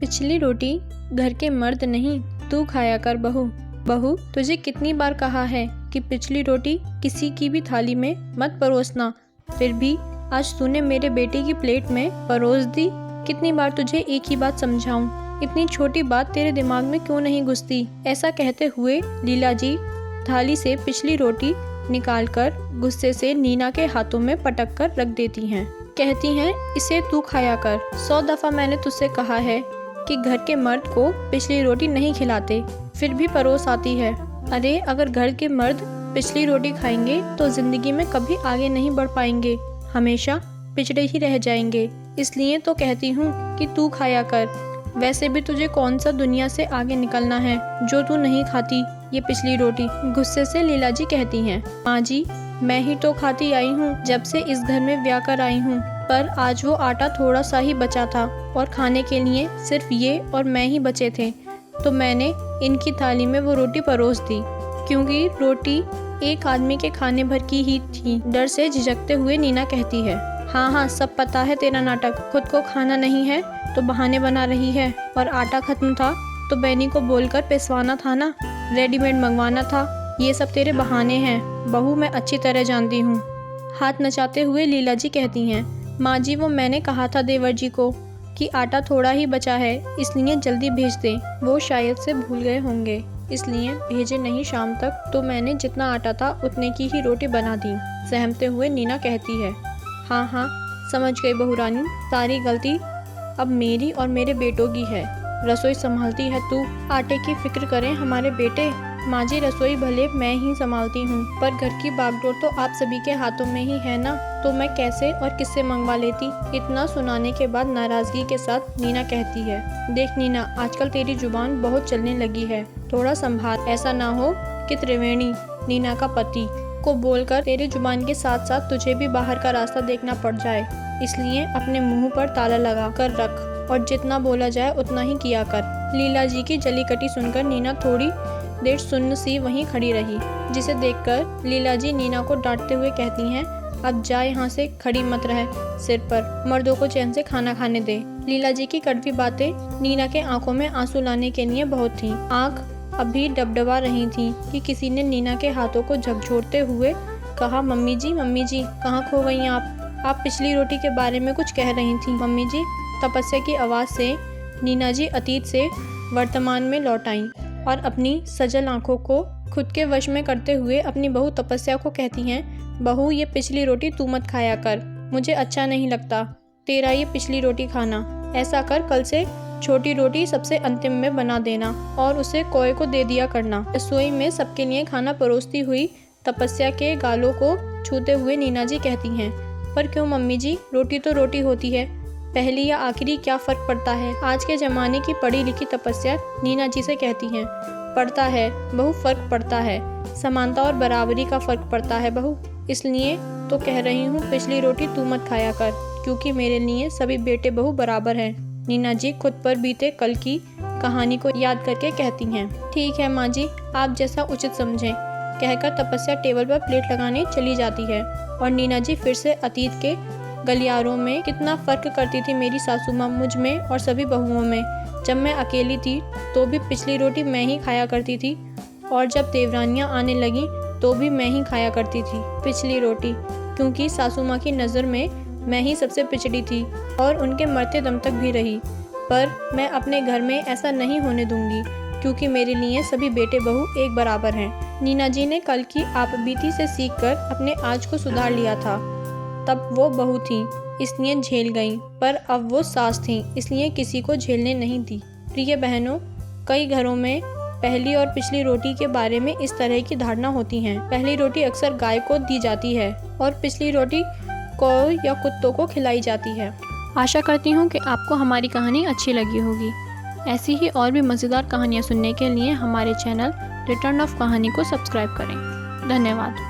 पिछली रोटी घर के मर्द नहीं तू खाया कर बहू। बहू, तुझे कितनी बार कहा है कि पिछली रोटी किसी की भी थाली में मत परोसना, फिर भी आज तूने मेरे बेटे की प्लेट में परोस दी। कितनी बार तुझे एक ही बात समझाऊं, इतनी छोटी बात तेरे दिमाग में क्यों नहीं घुसती। ऐसा कहते हुए लीला जी थाली से पिछली रोटी निकालकर गुस्से से नीना के हाथों में पटक कर रख देती हैं। कहती हैं, इसे तू खाया कर। 100 दफ़ा मैंने तुझसे कहा है कि घर के मर्द को पिछली रोटी नहीं खिलाते, फिर भी परोस आती है। अरे अगर घर के मर्द पिछली रोटी खाएंगे तो जिंदगी में कभी आगे नहीं बढ़ पाएंगे, हमेशा पिछड़े ही रह जाएंगे। इसलिए तो कहती हूँ कि तू खाया कर। वैसे भी तुझे कौन सा दुनिया से आगे निकलना है जो तू नहीं खाती ये पिछली रोटी। गुस्से से लीला जी कहती हैं, माँ जी मैं ही तो खाती आई हूँ जब से इस घर में ब्याह कर आई हूँ, पर आज वो आटा थोड़ा सा ही बचा था और खाने के लिए सिर्फ ये और मैं ही बचे थे, तो मैंने इनकी थाली में वो रोटी परोस दी, क्योंकि रोटी एक आदमी के खाने भर की ही थी। डर से झिझकते हुए नीना कहती है, हाँ हाँ सब पता है तेरा नाटक, खुद को खाना नहीं है तो बहाने बना रही है, और आटा खत्म था तो बैनी को बोलकर पिसवाना था ना, रेडीमेड मंगवाना था, ये सब तेरे बहाने हैं बहू, मैं अच्छी तरह जानती हूँ। हाथ नचाते हुए लीला जी कहती हैं, माँ जी वो मैंने कहा था देवर जी को कि आटा थोड़ा ही बचा है, इसलिए जल्दी भेज दें। वो शायद से भूल गए होंगे, इसलिए भेजे नहीं शाम तक, तो मैंने जितना आटा था उतने की ही रोटी बना दी। सहमते हुए नीना कहती है, हाँ हाँ समझ गई बहू रानी, सारी गलती अब मेरी और मेरे बेटों की है। रसोई संभालती है तू, आटे की फिक्र करें हमारे बेटे। माँ जी रसोई भले मैं ही संभालती हूँ, पर घर की बागडोर तो आप सभी के हाथों में ही है ना, तो मैं कैसे और किससे मंगवा लेती। इतना सुनाने के बाद नाराजगी के साथ नीना कहती है, देख नीना आजकल तेरी जुबान बहुत चलने लगी है, थोड़ा संभाल, ऐसा ना हो कि त्रिवेणी नीना का पति को बोलकर तेरी जुबान के साथ साथ तुझे भी बाहर का रास्ता देखना पड़ जाए, इसलिए अपने मुंह पर ताला लगा कर रख और जितना बोला जाए उतना ही किया कर। लीला जी की जली कटी सुनकर नीना थोड़ी देर सुन्न सी वहीं खड़ी रही, जिसे देखकर लीला जी नीना को डांटते हुए कहती हैं, अब जा यहाँ से, खड़ी मत रह, सिर पर मर्दों को चैन से खाना खाने दे। लीला जी की कड़वी बातें नीना के आंखों में आंसू लाने के लिए बहुत थीं। आंख अभी डबडबा रही थी कि किसी ने नीना के हाथों को झकझोरते हुए कहा, मम्मी जी कहाँ खो गई आप पिछली रोटी के बारे में कुछ कह रही थी मम्मी जी। तपस्या की आवाज़ से नीना जी अतीत से वर्तमान में लौट आईं और अपनी सजल आंखों को खुद के वश में करते हुए अपनी बहू तपस्या को कहती हैं, बहू ये पिछली रोटी तू मत खाया कर, मुझे अच्छा नहीं लगता तेरा ये पिछली रोटी खाना। ऐसा कर, कल से छोटी रोटी सबसे अंतिम में बना देना और उसे कोए को दे दिया करना। रसोई में सबके लिए खाना परोसती हुई तपस्या के गालों को छूते हुए नीना जी कहती हैं, पर क्यों मम्मी जी, रोटी तो रोटी होती है, पहली या आखिरी क्या फ़र्क पड़ता है। आज के ज़माने की पढ़ी लिखी तपस्या नीना जी से कहती हैं, पड़ता है बहू, फ़र्क पड़ता है, समानता और बराबरी का फ़र्क पड़ता है बहू, इसलिए तो कह रही हूँ पिछली रोटी तू मत खाया कर, क्योंकि मेरे लिए सभी बेटे बहू बराबर हैं। नीना जी खुद पर बीते कल की कहानी को याद करके कहती हैं, ठीक है माँ जी, आप जैसा उचित समझें, कहकर तपस्या टेबल पर प्लेट लगाने चली जाती है। और नीना जी फिर से अतीत के गलियारों में कितना फ़र्क करती थी मेरी सासू माँ मुझ में और सभी बहुओं में। जब मैं अकेली थी तो भी पिछली रोटी मैं ही खाया करती थी, और जब देवरानियाँ आने लगी तो भी मैं ही खाया करती थी पिछली रोटी, क्योंकि सासू माँ की नज़र में मैं ही सबसे पिछड़ी थी और उनके मरते दम तक भी रही। पर मैं अपने घर में ऐसा नहीं होने दूंगी, क्योंकि मेरे लिए सभी बेटे बहू एक बराबर हैं। नीना जी ने कल की आपबीती से सीखकर अपने आज को सुधार लिया था। तब वो बहू थी इसलिए झेल गई, पर अब वो सास थी इसलिए किसी को झेलने नहीं दी। प्रिय बहनों, कई घरों में पहली और पिछली रोटी के बारे में इस तरह की धारणा होती है। पहली रोटी अक्सर गाय को दी जाती है और पिछली रोटी कौवे या कुत्तों को खिलाई जाती है। आशा करती हूँ कि आपको हमारी कहानी अच्छी लगी होगी। ऐसी ही और भी मज़ेदार कहानियाँ सुनने के लिए हमारे चैनल रिटर्न ऑफ कहानी को सब्सक्राइब करें। धन्यवाद।